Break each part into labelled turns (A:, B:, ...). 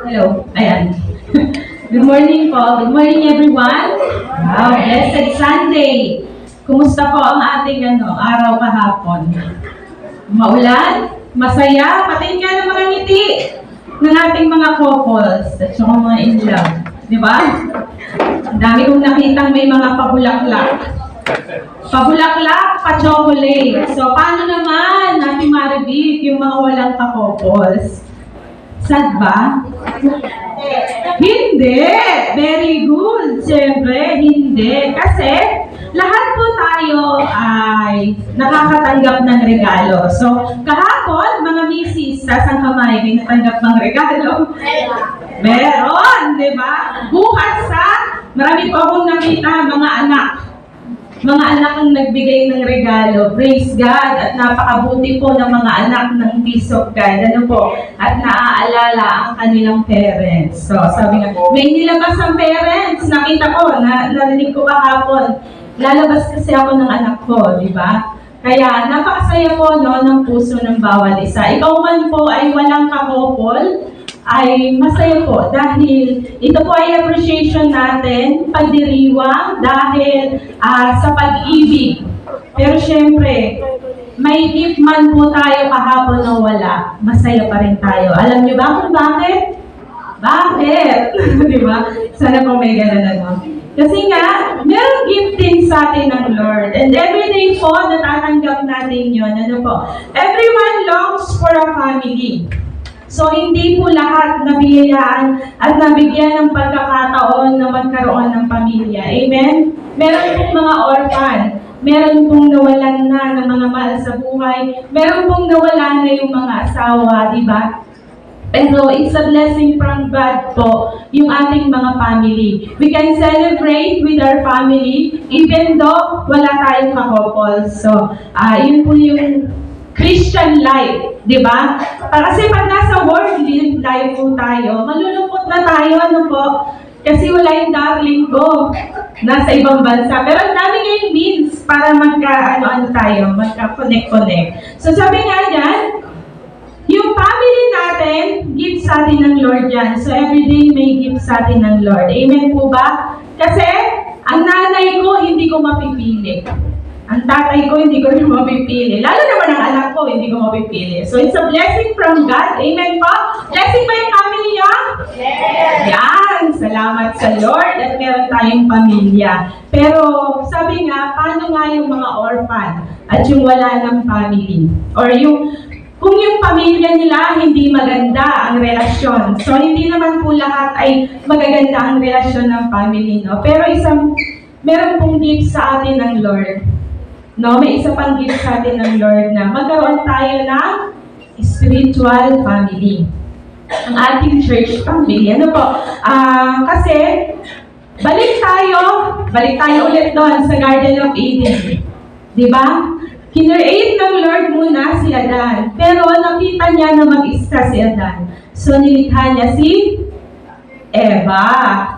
A: Hello. Ayan. Good morning po. Good morning everyone. Wow, blessed Sunday. Kumusta po ang ating araw kahapon? Maulan? Masaya? Patingin nga ng mga ngiti ng ating mga couples at saka mga in love. Di ba? Ang dami kong nakitang may mga pabulaklak. Pabulaklak, pa-chocolate. So, paano naman natin ma-revive yung mga walang ka-couples? Sad ba? Hindi! Very good! Siyempre, hindi. Kasi, lahat po tayo ay nakakatanggap ng regalo. So, kahapon, mga misis, saan kamay, may natanggap ng regalo? Meron! Di ba? Bukas marami po akong nakita, mga anak. Mga anak ang nagbigay ng regalo. Praise God. At napakabuti po ng mga anak ng peace of God. Ano po? At naaalala ang kanilang parents. So, sabi nga, may nilabas ang parents. Nakita ko, narinig ko kahapon. Lalabas kasi ako ng anak ko, di ba? Kaya, napakasaya po ng puso ng bawat isa. Ikaw man po ay walang kakopol, ay masaya po dahil ito po ay appreciation natin, pagdiriwang dahil sa pag-ibig. Pero syempre, may gift man po tayo kahapon na wala, masaya pa rin tayo. Alam niyo ba kung bakit? Bakit? Di ba? Sana po may ganun Kasi nga, merong gift din sa atin ng Lord. And every day po, natatanggap natin yun. Ano po? Everyone longs for a family. So, hindi po lahat nabiyayaan at nabigyan ng pagkakataon na magkaroon ng pamilya. Amen? Meron pong mga orphan. Meron pong nawalan na ng mga mahal sa buhay. Meron pong nawalan na yung mga asawa, di ba? Pero it's a blessing from God po, yung ating mga family. We can celebrate with our family even though wala tayong ka-couple. So, yun po yung Christian life, di ba? Kasi pag nasa worldly life po tayo, malulungkot na tayo, ano po? Kasi wala yung darling ko, nasa ibang bansa. Pero ang dami ngayong means para magka-connect. So sabi nga dyan, yung family natin, gift sa atin ng Lord yan. So everyday may gift sa atin ng Lord. Amen po ba? Kasi ang nanay ko, hindi ko mapipili. Ang tatay ko, hindi ko rin mapipili. Lalo naman ang anak ko, hindi ko mapipili. So, it's a blessing from God. Amen po? Blessing ba yung family niyo? Yes! Yan! Salamat sa Lord at meron tayong pamilya. Pero, sabi nga, paano nga yung mga orphan at yung wala ng family? Or kung yung pamilya nila, hindi maganda ang relasyon. So, hindi naman po lahat ay magaganda ang relasyon ng family, no? Pero meron pong gift sa atin ng Lord. No, may isa pang gift sa atin ng Lord na magkaroon tayo ng spiritual family. Ang ating church family. Ano po? Kasi, balik tayo ulit doon sa Garden of Eden. Diba? Kineate ng Lord muna si Adan. Pero nakita niya na mag-isa si Adan. So, nilikha niya si Eva,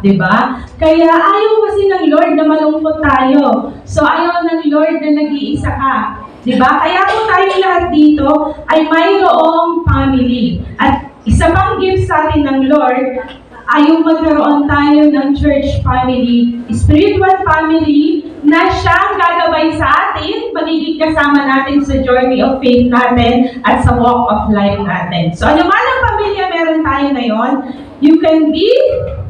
A: di ba? Kaya ayaw kasi ng Lord na malungkot tayo. So ayaw ng Lord na nag-iisa ka. Di ba? Kaya kung tayo lahat dito ay mayroong family. At isa pang gift sa atin ng Lord ay yung magkaroon tayo ng church family, spiritual family, na siyang gagabay sa atin, magiging kasama natin sa journey of faith natin at sa walk of life natin. So ano man ang pamilya meron tayo ngayon, you can be,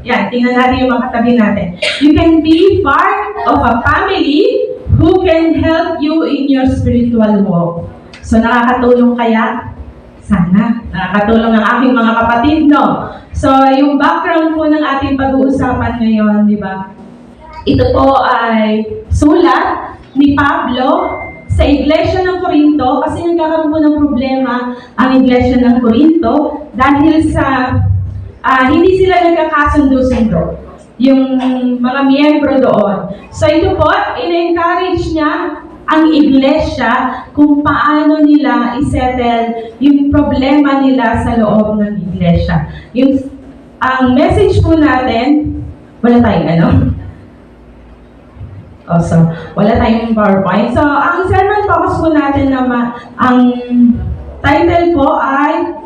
A: tingnan natin yung mga katabi natin. You can be part of a family who can help you in your spiritual walk. So, nakakatulong kaya? Sana. Nakakatulong ang aking mga kapatid, no? So, yung background po ng ating pag-uusapan ngayon, di ba? Ito po ay sulat ni Pablo sa Iglesia ng Corinto kasi nagkakaroon po ng problema ang Iglesia ng Corinto dahil sa hindi sila nagkakasundo-sundo. yung mga miyembro doon. So ito po, in-encourage niya ang iglesia kung paano nila isettle yung problema nila sa loob ng iglesia. Ang message po natin, wala tayong ano? So, wala tayong PowerPoint. So, ang sermon focus po natin naman, ang title po ay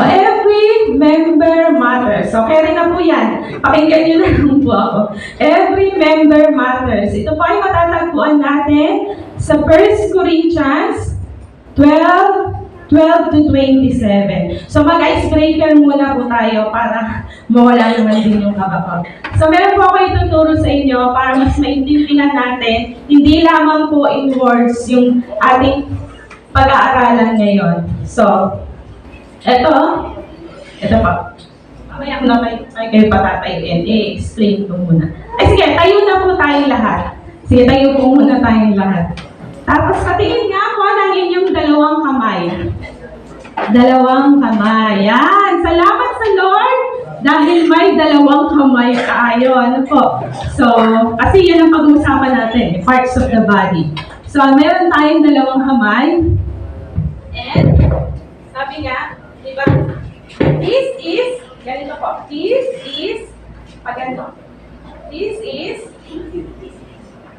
A: Every Member Matters. So, kaya rin na po yan. Pakinggan nyo na lang po ako. Every Member Matters. Ito po ay matatagpuan natin sa 1 Corinthians 12 to 27. So, mag-icebreaker muna po tayo para mawala naman din yung kaba ko. So, meron po ako ituturo sa inyo para mas maintindihan natin, hindi lamang po in words yung ating pag-aaralan ngayon. So, ito po. Mamaya na kayo patatayuin. I-explain ko muna. Ay, sige, tayo na po tayong lahat. Sige, tayo po muna tayong lahat. Tapos, patingin nga po ng inyong dalawang kamay. Dalawang kamay. Yan. Salamat sa Lord dahil may dalawang kamay tayo. Ano po? So, kasi yan ang pag-uusapan natin. Parts of the body. So, meron tayong dalawang kamay. And, sabi nga, diba? This is, ganito po. This is, pagano. This is,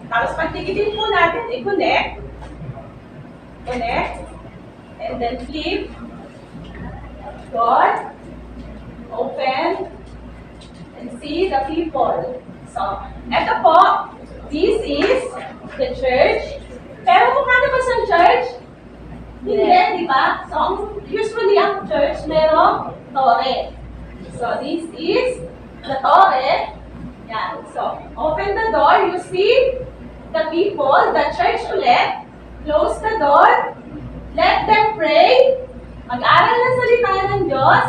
A: tapos pagtikitin po natin, i-connect. Connect. And then flip. God. Open. And see the people. So, eto po. This is the church. Pero kung ano ba sa church? Hindi, di ba? So, usually ang church merong tore. So, this is the tore. Yan. So, open the door. You see the people, the church ulit. Close the door. Let them pray. Mag-aral ng salita ng Diyos.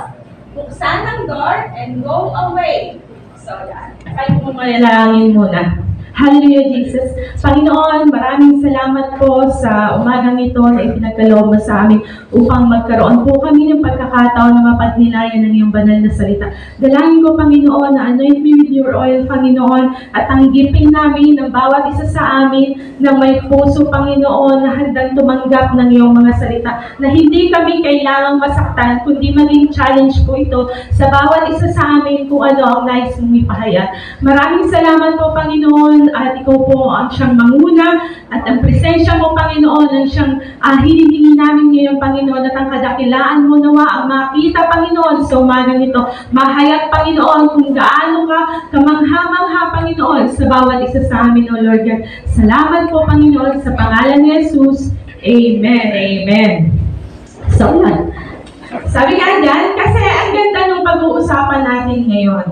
A: Buksan ang door and go away. So, yan. Kayo po manalangin muna. Hallelujah, Jesus. Panginoon, maraming salamat po sa umagang ito na ipinagkaloob mo sa amin upang magkaroon po kami ng pagkakataon na mapagnilayan ng iyong banal na salita. Dalangin ko, Panginoon, na anoint me with your oil, Panginoon, at tanggipin namin ng bawat isa sa amin na may puso, Panginoon, na handang tumanggap ng iyong mga salita, na hindi kami kailangang masaktan, kundi maging challenge po ito sa bawat isa sa amin kung ano ang nais mong ipahayag. Maraming salamat po, Panginoon, at ikaw po ang siyang manguna at ang presensya mo, Panginoon, ang siyang hinihingi namin ngayon, Panginoon, at ang kadakilaan mo nawa ang makita, Panginoon, sa umagang ito. Mahayag, Panginoon, kung gaano ka kamangha-mangha, Panginoon, sa bawat isa sa amin, O Lord God. Salamat po, Panginoon, sa pangalan ni Jesus. Amen. Amen. So, yan. Sabi nga dyan, kasi ang ganda ng pag-uusapan natin ngayon.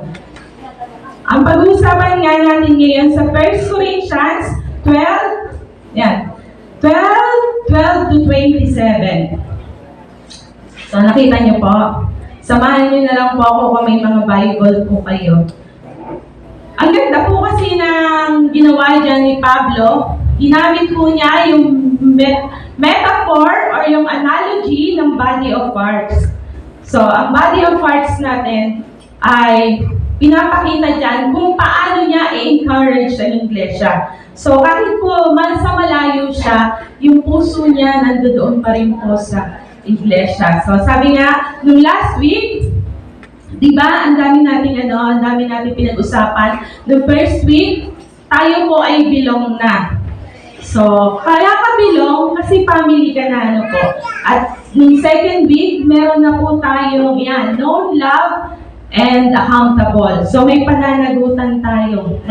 A: Ang pag-uusapan nga natin ngayon sa 1 Corinthians 12, yan, 12 to 27. So, nakita niyo po. Samahan niyo na lang po ako kung may mga Bible po kayo. Ang ganda po kasi ng ginawa dyan ni Pablo. Ginamit po niya yung metaphor or yung analogy ng body of parts. So, ang body of parts natin ay pinapakita dyan kung paano niya i-encourage ang iglesia. So, kahit po sa malayo siya, yung puso niya nandoon pa rin po sa iglesia. So, sabi nga, nung last week, di ba, ang dami nating pinag-usapan. The first week, tayo po ay belong na. So, kaya ka belong kasi family ka na, ano po. At yung second week, meron na po tayong known, love, and accountable. So, may pananagutan tayo.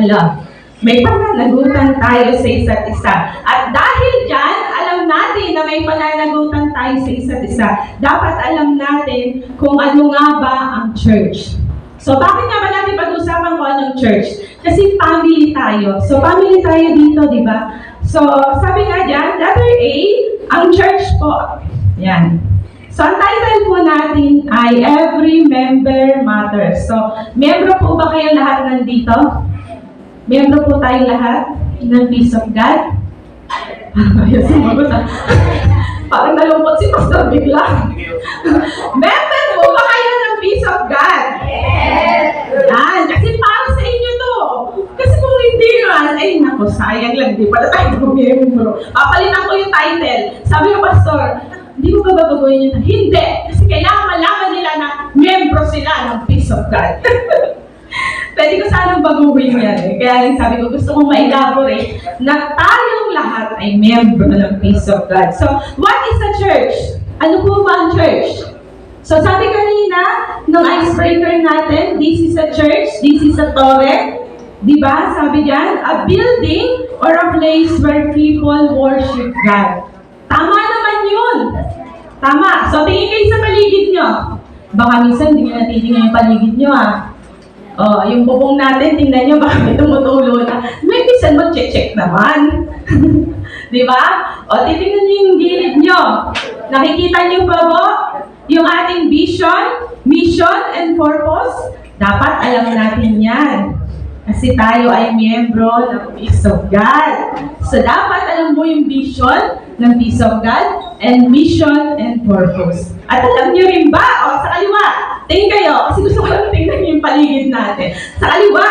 A: May pananagutan tayo sa isa't isa. At dahil dyan, alam natin na may pananagutan tayo sa isa't isa. Dapat alam natin kung ano nga ba ang church. So, bakit nga ba natin pag-usapan kung anong church? Kasi family tayo. So, family tayo dito, di ba? So, sabi nga dyan, letter A, ang church po. Yan. So, ang title po natin ay Every Member Matters. So, membro po ba kayo lahat nandito? Membro po tayo lahat ng Peace of God? Parang nalungkot si Pastor bigla. Member po ba kayo ng ng peace of God? Yan, kasi para sa inyo to. Kasi kung hindi naman, ay naku, sayang lang, di pala tayo bumiyembro. Papalitan ko yung title. Sabi ko, Pastor, hindi mo ba babagoyin yun? Hindi, kasi kailangan malaman nila na membro sila ng peace of God. Pwede ko sanang baguhin yan eh. Kaya lang sabi ko, gusto kong ma-elaborate na tayong lahat ay membro ng peace of God. So, what is a church? Ano po ba ang church? So, sabi kanina, nung icebreaker natin, this is a church, this is a tore. Diba? Sabi dyan, a building or a place where people worship God. Tama naman yun. Tama. So, tingin kayo sa paligid nyo. Baka minsan, hindi nyo natitingnan yung paligid nyo yung bubong natin, tingnan nyo, baka may tumutulo na. May minsan mag-check naman. Di ba? Titingnan nyo yung gilid nyo. Nakikita nyo ba po yung ating vision, mission, and purpose? Dapat alam natin yan. Kasi tayo ay miyembro ng Peace of God. So, dapat alam mo yung vision ng Peace of God and mission and purpose. At alam niyo rin ba? Sa kaliwa. Tingin kayo, kasi gusto ko lang tingnan yung paligid natin. Sa kaliwa.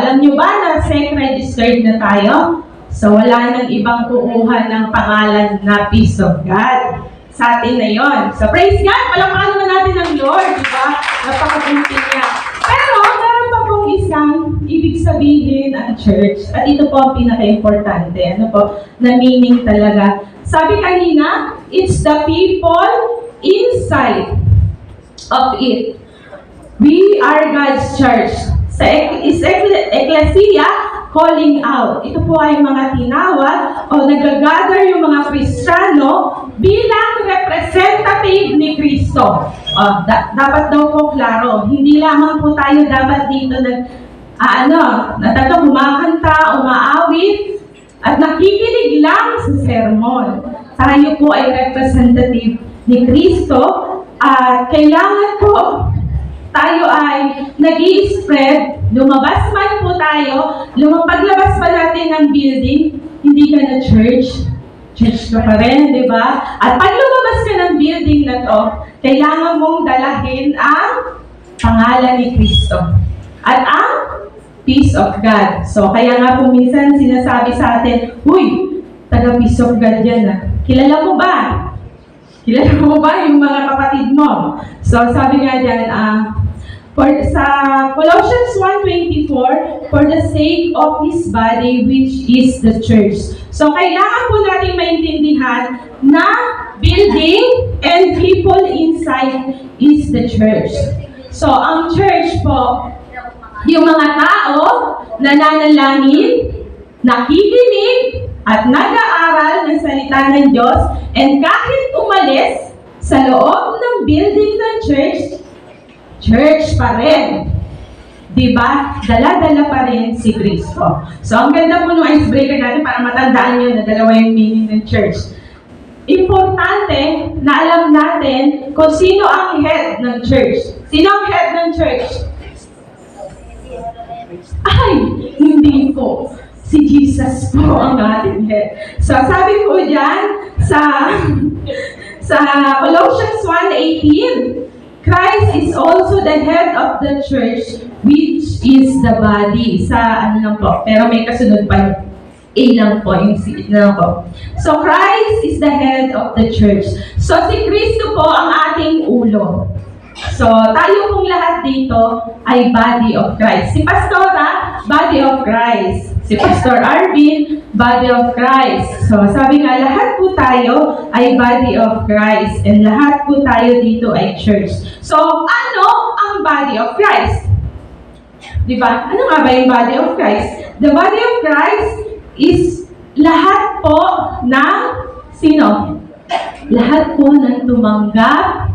A: Alam niyo ba na SEC registered na tayo? So, wala nang ibang kukuha ng pangalan na Peace of God. Sa atin na yon. So, praise God! Palakpakan naman natin ng Lord, di ba? Napakabuti niya. Pero, meron pa pong isang ibig sabihin ang church. At ito po ang pinaka-importante. Ano po? Na meaning talaga. Sabi kanina, it's the people inside of it. We are God's church. Sa Ecclesia, calling out. Ito po ay mga tinawag o nag-gather yung mga Kristiyano bilang representative ni Kristo. Dapat daw po klaro, hindi lamang po tayo dapat dito kumakanta, umaawit, at nakikinig lang sa sermon. Tayo po ay representative ni Kristo at kailangan po tayo ay nag-i-spread, lumabas man po tayo, paglabas pa natin ng building, hindi ka na church ka pa rin, di ba? At pag lumabas ka ng building na to, kailangan mong dalahin ang pangalan ni Kristo at ang peace of God. So, kaya nga po minsan sinasabi sa atin, "Uy, taga peace of God yan Kilala mo ba? Kilala mo ba yung mga kapatid mo?" So, sabi nga dyan, sa Colossians 1:24, for the sake of His body, which is the church. So, kailangan po natin maintindihan na building and people inside is the church. So, ang church po, yung mga tao na nananalangin, nakikinig, at nag-aaral ng salita ng Diyos, and kahit umalis sa loob ng building ng church pa rin. Diba? Dala-dala pa rin si Kristo. So, ang ganda po ng icebreaker natin para matandaan nyo na dalawa yung meaning ng church. Importante na alam natin kung sino ang head ng church. Sino ang head ng church? Ay, hindi po. Si Jesus po ang ating head. So, sabi po dyan sa Colossians 1:18, Christ is also the head of the church, which is the body. Pero may kasunod pa A lang po, yung C lang po. So, Christ is the head of the church. So, si Kristo po ang ating ulo. So, tayo pong lahat dito ay body of Christ. Si Pastora, body of Christ. Si Pastor Arvin, body of Christ. So, sabi nga, lahat po tayo ay body of Christ. And lahat po tayo dito ay church. So, ano ang body of Christ? Diba? Ano nga ba yung body of Christ? The body of Christ is lahat po ng sino? Lahat po ng tumanggap,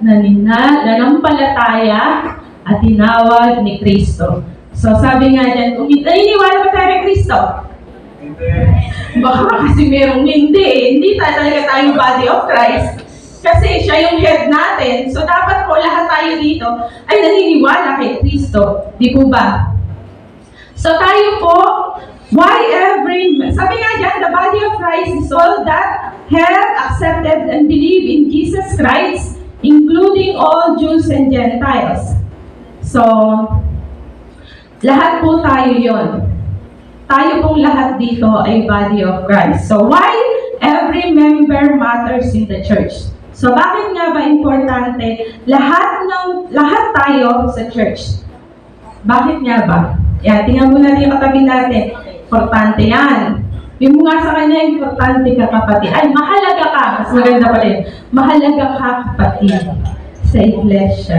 A: nanampalataya, at tinawag ni Kristo. So, sabi nga dyan, naniniwala ba tayo kay Kristo? Hindi. Baka kasi merong hindi. Hindi talaga tayong body of Christ. Kasi siya yung head natin. So, dapat po lahat tayo dito ay naniniwala kay Kristo. Di po ba? So, tayo po, sabi nga dyan, the body of Christ is all that have accepted and believe in Jesus Christ including all Jews and Gentiles. So, lahat po tayo yon. Tayo pong lahat dito ay body of Christ. So, why every member matters in the church? So, bakit nga ba importante lahat tayo sa church? Bakit nga ba? Yan, tingnan mo natin yung katabi natin. Importante yan. Yung mga sa kanya, importante ka kapatid. Ay, mahalaga ka. Mas maganda pala yun. Mahalaga ka kapatid sa iglesia.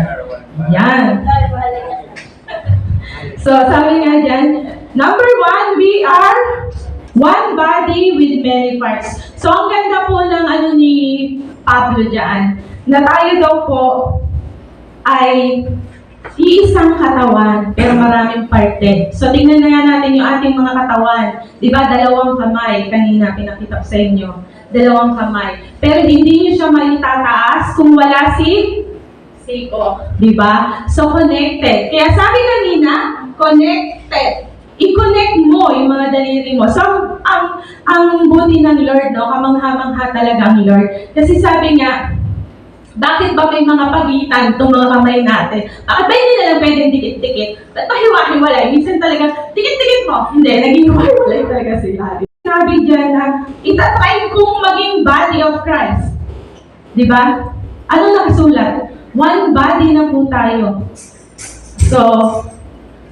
A: Yan. So, sabi nga dyan, number 1, we are one body with many parts. So, ang ganda po ng ni Pablo dyan, na tayo daw po ay iisang katawan, pero maraming parte. So, tingnan na nga natin yung ating mga katawan. Diba, 2 kamay. Kanina, pinakita ko sa inyo. 2 kamay. Pero hindi nyo siya maitataas kung wala si Siko. Diba? So, connected. Kaya sabi kanina, connected. I-connect mo yung mga daliri mo. So, ang buti ng Lord, no? Kamangha-mangha talaga ang Lord. Kasi sabi nga, bakit ba may mga pagitan itong mga kamay natin? Bakit ba hindi na lang pwedeng dikit-dikit? Ba't ba hiwa-hiwalay? Minsan talaga, dikit-dikit mo. Hindi, naging hiwa-hiwalay talaga sila. Sabi dyan na, itatry kong maging body of Christ. Diba? Ano nakasulat? One body na po tayo. So,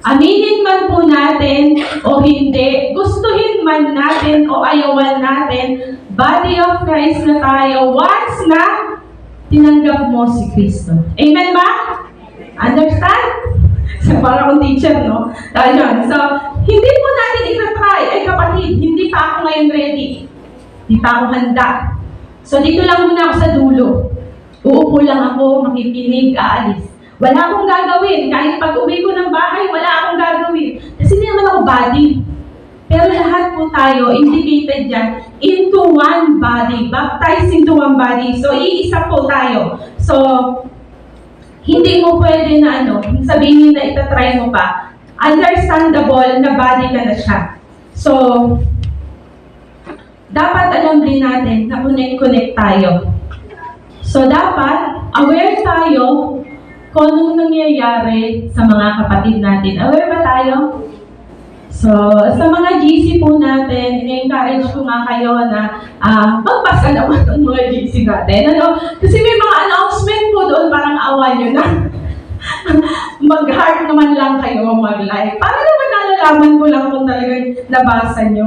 A: aminin man po natin o hindi, gustuhin man natin o ayawan natin, body of Christ na tayo once na tinanggap mo si Kristo. Amen ba? Understand? So, para akong teacher, no? Ayun. So, hindi po natin itatry. Ay, kapatid, hindi pa ako ngayon ready. Hindi pa ako handa. So, dito lang muna ako sa dulo. Uupo lang ako, makikinig, aalis. Wala akong gagawin. Kahit pag uwi ko ng bahay, wala akong gagawin. Kasi hindi naman ako body. Pero lahat po tayo, indicated dyan, into one body. Baptized into one body. So, iisa po tayo. So, hindi mo pwede na sabihin na itatry mo pa. Understandable na body ka na siya. So, dapat alam din natin na connect tayo. So, dapat aware tayo kung anong nangyayari sa mga kapatid natin. Aware ba tayo? So, sa mga GC po natin, i-encourage ko nga kayo na magpasa naman ang mga GC natin. Kasi may mga announcement po doon, parang awa nyo na. Mag-heart naman lang kayo, mag-like. Para naman nalalaman ko lang kung talagang nabasa nyo.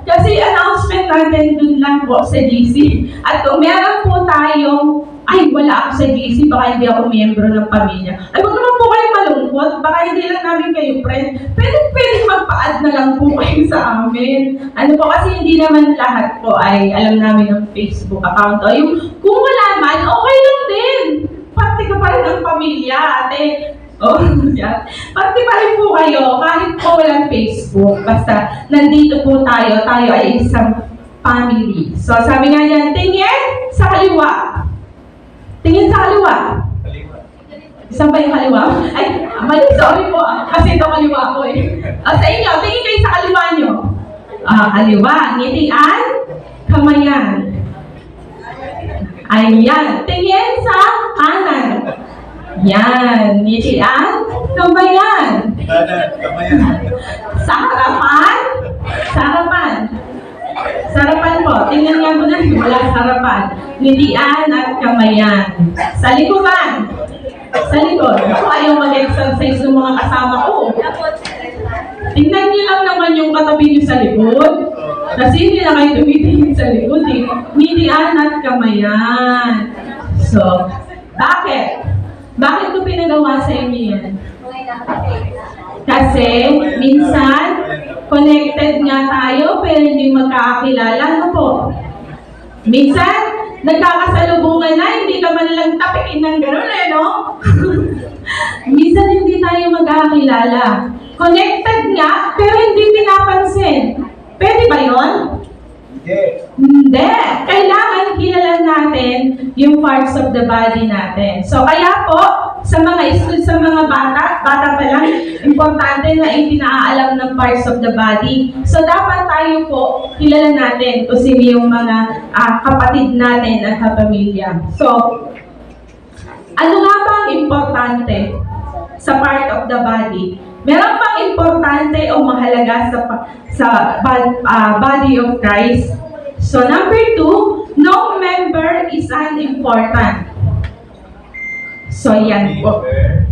A: Kasi announcement natin doon lang po sa GC. At kung meron po tayong wala ako sa GC, baka hindi ako miyembro ng pamilya. Huwag naman po kayo malungkot, baka hindi lang namin kayo friend. Pwede magpa-add na lang po kayo sa amin. Kasi hindi naman lahat po ay alam namin ng Facebook account. Kung wala man, okay lang din. Parte ka pa rin ng pamilya, ate. Parte pa rin po kayo, kahit po walang Facebook. Basta, nandito po tayo ay isang family. So, sabi nga yan, tingin sa kaliwa. Tingin sa kaliwa. Saan ba yung kaliwa? Ay, mali, sorry po. Kasi ito kaliwa ko eh. Sa inyo, tingin kayo sa kaliwa nyo. Kaliwa. Ngitian, kamayan. Ayan. Tingin sa kanan. Yan. Ngitian, kamayan. Sa harapan. Sa harapan. Sarapan po. Tingnan nga mo na. Wala sarapan. Ngitian at kamayan. Sa likuran. Sa likod. Ako ayaw mag-exercise ng mga kasama ko. Tingnan niyo lang naman yung katabi niyo sa likod. Kasi hindi na kayo tumitingin sa likod eh. Ngitian at kamayan. So, bakit? Bakit ko pinagawa sa inyo yan? Kasi, minsan, connected nga tayo, pero hindi magkakakilala. Po? Minsan, nagkakasalubungan na, hindi ka man lang tapikin ng gano'n no? Minsan, hindi tayo magkakakilala. Connected nga, pero hindi pinapansin. Pwede ba yun? Hindi. Kailangan kilala natin yung parts of the body natin. So, kaya po, sa mga bata pa lang, importante na itinaalam ng parts of the body. So, dapat tayo po, kilala natin kung sino yung mga kapatid natin at kapamilya. So, Ano nga ba ang importante sa part of the body? Meron bang importante o mahalaga sa body of Christ? So number 2, no member is unimportant. So yan po.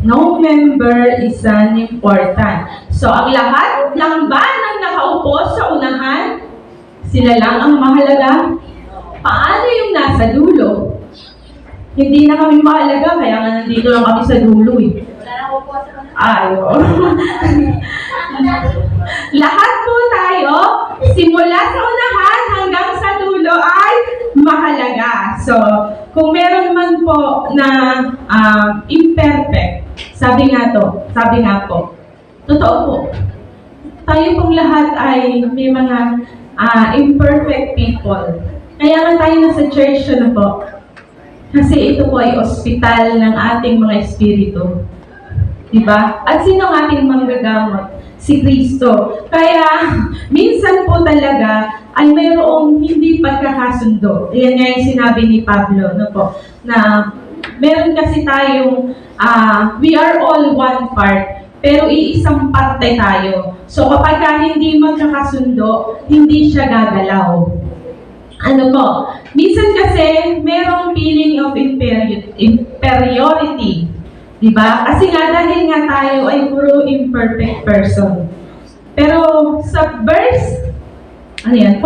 A: No member is unimportant. So ang lahat lang ba ng nakaupo sa unahan, sila lang ang mahalaga? Paano yung nasa dulo? Hindi na kami mahalaga, kaya nga nandito lang kami sa dulo eh. Ayo. Lahat po tayo, simula sa unahan hanggang sa dulo ay mahalaga. So, kung meron man po na imperfect, sabi nga po, totoo po, tayo pong lahat ay may mga imperfect people. Kaya nga tayo nasa church na po. Kasi ito po ay ospital ng ating mga espiritu. Diba? At sino ang ating manggagamot? Si Kristo. Kaya, minsan po talaga ay mayroong hindi pagkakasundo. Yan nga yung sinabi ni Pablo, no po, na meron kasi tayong, we are all one part, pero iisang parte tayo. So kapag hindi magkakasundo, hindi siya gagalaw. Ano po, minsan kasi merong feeling of inferiority. Diba? Kasi nga dahil nga tayo ay puro imperfect person. Pero sa verse 14,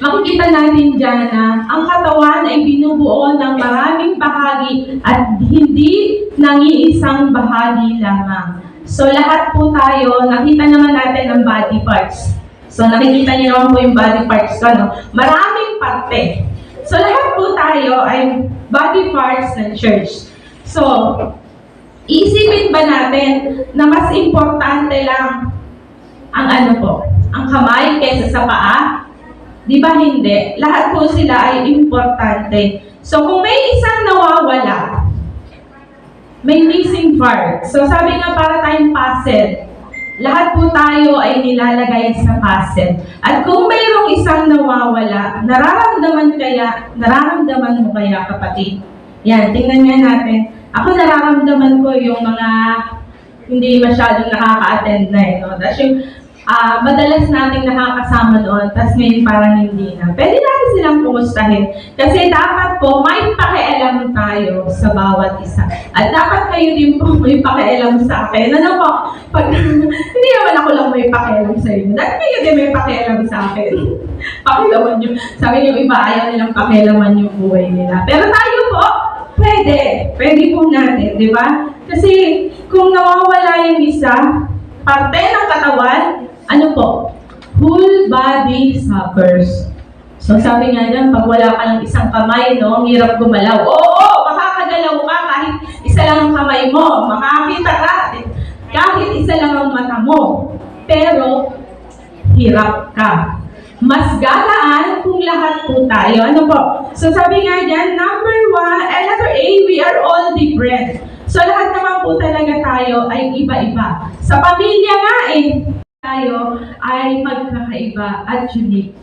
A: makikita natin dyan na ang katawan ay binubuo ng maraming bahagi at hindi ng iisang bahagi lamang. So lahat po tayo, nakita naman natin ang body parts. So nakikita niyo naman po yung body parts ko, no? Maraming parte. So lahat po tayo ay body parts ng church. So, iisipin ba natin na mas importante lang ang ang kamay kaysa sa paa? Di ba hindi? Lahat po sila ay importante. So, kung may isang nawawala, may missing part. So, sabi nga para tayong puzzle. Lahat po tayo ay nilalagay sa puzzle. At kung mayroong isang nawawala, nararamdaman mo kaya kapatid? Yan, tingnan nga natin. Ako nararamdaman ko yung mga hindi masyadong nakaka-attend na no? Tapos yung madalas nating nakakasama doon, tapos ngayon parang hindi na. Pwede natin silang kumustahin. Kasi dapat po may pakialam tayo sa bawat isa. At dapat kayo din po may pakialam sa akin. Ano po? Hindi naman ako lang may pakialam sa inyo. Dahil kayo din may pakialam sa akin. Pakialaman nyo. Sabi nyo iba, ayaw nilang pakialaman yung buhay nila. Pero tayo po, pwede po natin, di ba? Kasi kung nawawala yung isa, parte ng katawan, ano po? Whole body suffers. So sabi nga dyan, pag wala ka ng isang kamay, no, ang hirap gumalaw. Oo, makakagalaw ka kahit isa lang ang kamay mo. Makakita ka kahit isa lang ang mata mo. Pero, hirap ka. Mas gagaan kung lahat po tayo. Ano po? So sabi nga dyan, letter A, we are all different. So lahat naman po talaga tayo ay iba-iba. Sa pamilya nga tayo ay magkakaiba at unique.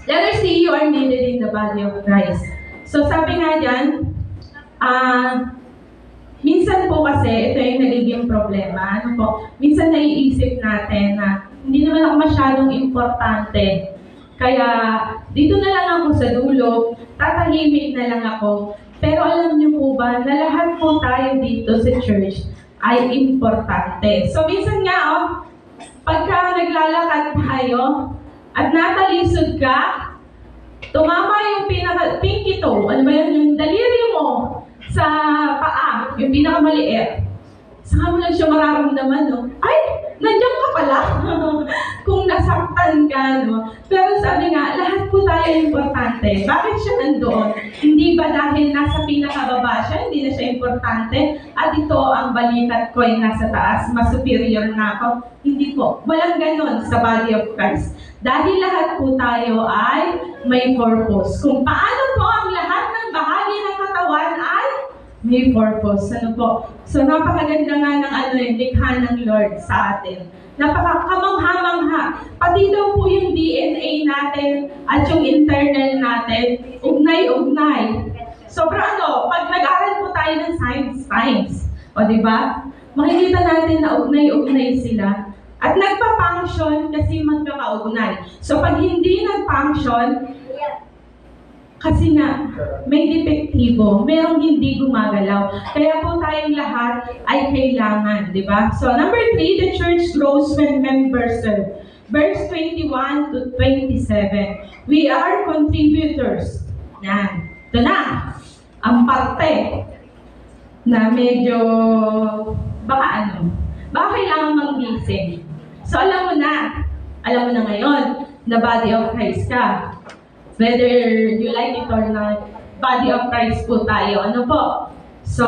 A: Letter C, you are needed in the body of Christ. So sabi nga dyan, minsan po kasi, ito yung nagiging problema. Ano po? Minsan naiisip natin na hindi naman ako masyadong importante. Kaya, dito na lang ako sa dulo, tatahimik na lang ako. Pero alam niyo po ba, na lahat po tayo dito sa church ay importante. So, minsan nga, pagka naglalakad tayo, at natalisod ka, tumama yung pinaka-pinky toe, ano ba yun, yung daliri mo sa paa, yung pinakamaliit. Saka mo lang siya mararamdaman, no? Ay, nandiyan ka pala. Kung nasaktan ka, no? Pero sabi nga, lahat po tayo importante. Bakit siya nandoon? Hindi ba dahil nasa pinakababa siya, hindi na siya importante? At ito, ang balikat ko ay nasa taas, mas superior na ako? Hindi po. Walang ganon sa body of Christ. Dahil lahat po tayo ay may purpose. Kung paano po ang lahat ng bahagi ng katawan ay may purpose. Ano po? So, napakaganda nga ng likha ng Lord sa atin. Napakakamangha-mangha. Pati daw po yung DNA natin at yung internal natin, ugnay-ugnay. Sobrang pag nag-aaral po tayo ng science, o di ba? Makikita natin na ugnay-ugnay sila. At nagpa-function kasi magkakaugnay. So pag hindi nag-function, kasi nga, may depektibo, merong hindi gumagalaw. Kaya po tayong lahat ay kailangan, di ba? So number 3, the church grows when members serve. Verse 21 to 27. We are contributors. Yan. Ito na. Ang parte na medyo baka kailangan mag-gising. So alam mo na ngayon na body of Christ ka. Whether you like it or not, body of Christ po tayo. Ano po? So,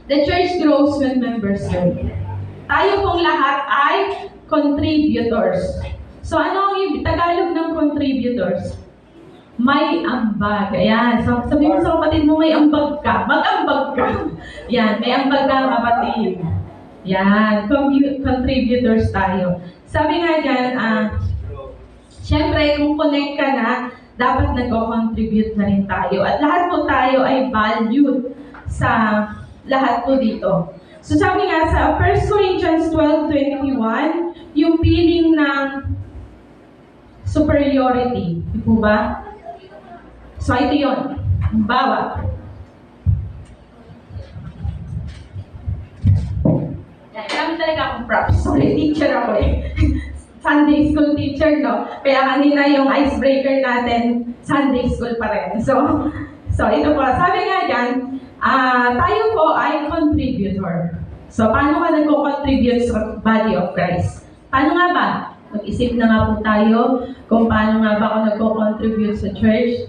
A: the church grows when members serve. Tayo pong lahat ay contributors. So, ano ang Tagalog ng contributors? May ambag. Ayan. So, sabihin mo sa kapatid mo, may ambag ka. Mag-ambag ka. Yan. May ambag ka, kapatid. Yan. Contributors tayo. Sabi nga dyan, siyempre, kung connect ka na, dapat nag-contribute na rin tayo. At lahat po tayo ay valued sa lahat po dito. So sabi nga sa 1 Corinthians 12:21, yung feeling ng superiority. Di po ba? So ito yun. Bawa. Kami talaga akong props. Sorry, teacher ako eh. Sunday school teacher, no? Kaya kanina yung icebreaker natin, Sunday school pa rin. So ito po. Sabi nga dyan, tayo po ay contributor. So, paano ka nag-contribute sa body of Christ? Paano nga ba? Mag-isip na nga po tayo kung paano nga ba ako nag-contribute sa church.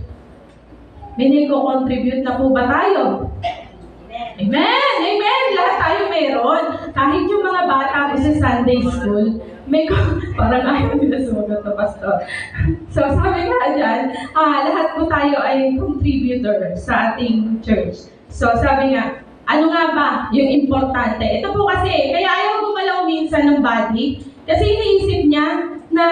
A: May nag-contribute na po ba tayo? Amen! Amen! Lahat tayo meron. Kahit yung mga bata ko sa Sunday school, parang ayaw nila sumagot na pastor. So, sabi nga dyan, lahat po tayo ay contributor sa ating church. So, sabi nga, ano nga ba yung importante? Ito po kasi, kaya ayaw gumalaw minsan ng body, kasi iniisip niya na,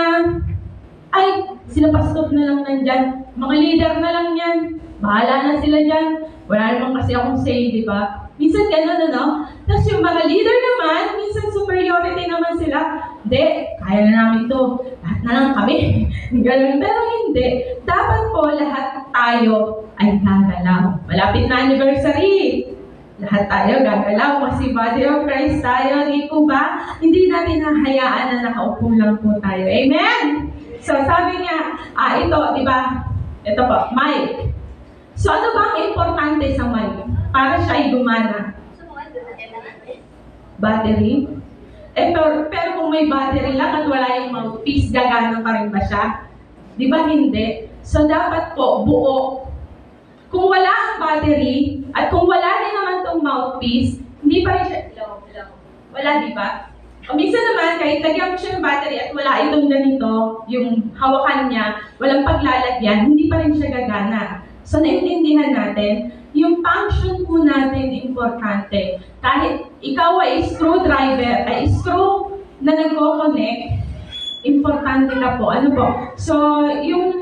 A: ay, sila pastor na lang nandyan, mga leader na lang yan, bahala na sila dyan, wala naman kasi akong say, di ba? Minsan gano'n, ano? Tapos yung mga leader naman, minsan superiority naman sila. Hindi, kaya na namin to. Lahat na lang kami. Gano'n. Pero hindi. Dapat po lahat tayo ay gagalaw. Malapit na anniversary. Lahat tayo gagalaw kasi body of Christ tayo. Di po ba? Hindi natin hahayaan na nakaupo lang po tayo. Amen? So sabi nga, ito, di ba? Ito po, mic. So ano ba ang importante sa mic? Para siya ay gumana. Battery? Pero kung may battery lang at wala yung mouthpiece, gagana pa rin ba siya? Di ba hindi? So dapat po, buo. Kung wala ang battery, at kung wala din naman tong mouthpiece, hindi pa rin siya, wala, di ba? O minsan naman, kahit lagyan mo siya ng battery at wala itong ganito, yung hawakan niya, walang paglalagyan, hindi pa rin siya gagana. So naintindihan natin, yung function po natin importante. Kahit ikaw ay screwdriver, ay screw na nagko-connect, importante na po. Ano po? So, yung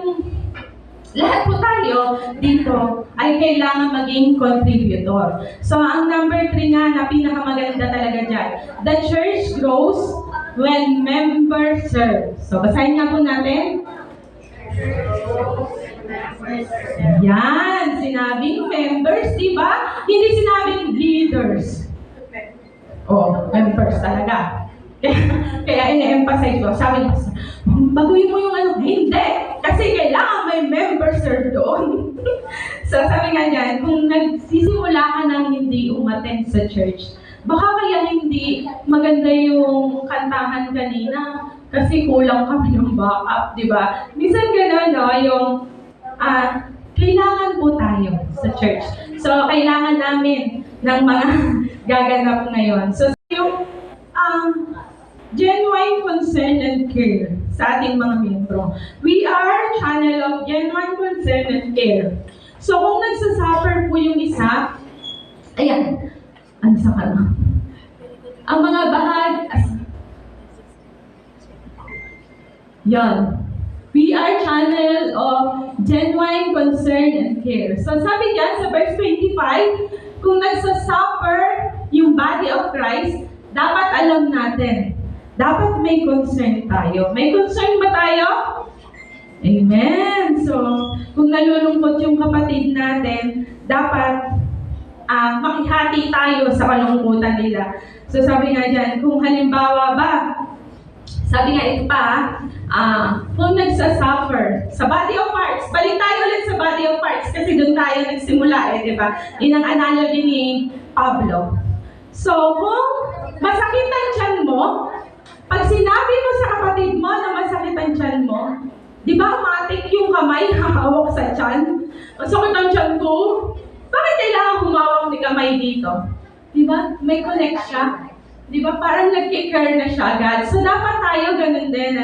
A: lahat po tayo dito ay kailangan maging contributor. So, ang number 3 nga na pinakamaganda talaga dyan. The church grows when members serve. So, basahin nga po natin. Yan, sinabing members, di ba? Hindi sinabing leaders. Oh, members talaga. Kaya ina-emphasize ko, sabi ko, baguhin mo yung ano, hindi. Kasi kailangan may members serve doon. So sabi nga dyan, kung nagsisimula ka nang hindi umattend sa church, baka kaya hindi maganda yung kantahan kanina kasi kulang kami ng backup, di ba? Minsan gano'n, no, yung kailangan po tayo sa church. So, kailangan namin ng mga gaganap ngayon. So, yung genuine concern and care sa ating mga membro. We are channel of genuine concern and care. So, kung nagsasuffer po yung isa, ayan, ano sa kano? Ang mga yan. We are channel of genuine concern and care. So sabi diyan sa verse 25, kung nagsasuffer yung body of Christ, dapat alam natin, dapat may concern tayo. May concern ba tayo? Amen! So, kung nalulungkot yung kapatid natin, dapat makihati tayo sa kalungkutan nila. So sabi nga dyan, kung halimbawa ba, sabi nga ito pa, kung nagsasuffer sa body of parts, balik tayo ulit sa body of parts kasi doon tayo nagsimula di ba? Yun ang analogy ni Pablo. So, kung masakit ang tiyan mo, pag sinabi mo sa kapatid mo na masakit ang tiyan mo, di ba matik yung kamay hahawak sa tiyan? Masakit ang tiyan ko, bakit kailangan humawak ni kamay dito? Di ba? May connect siya. Di ba? Parang nag-care na siya agad. So, dapat tayo ganun din,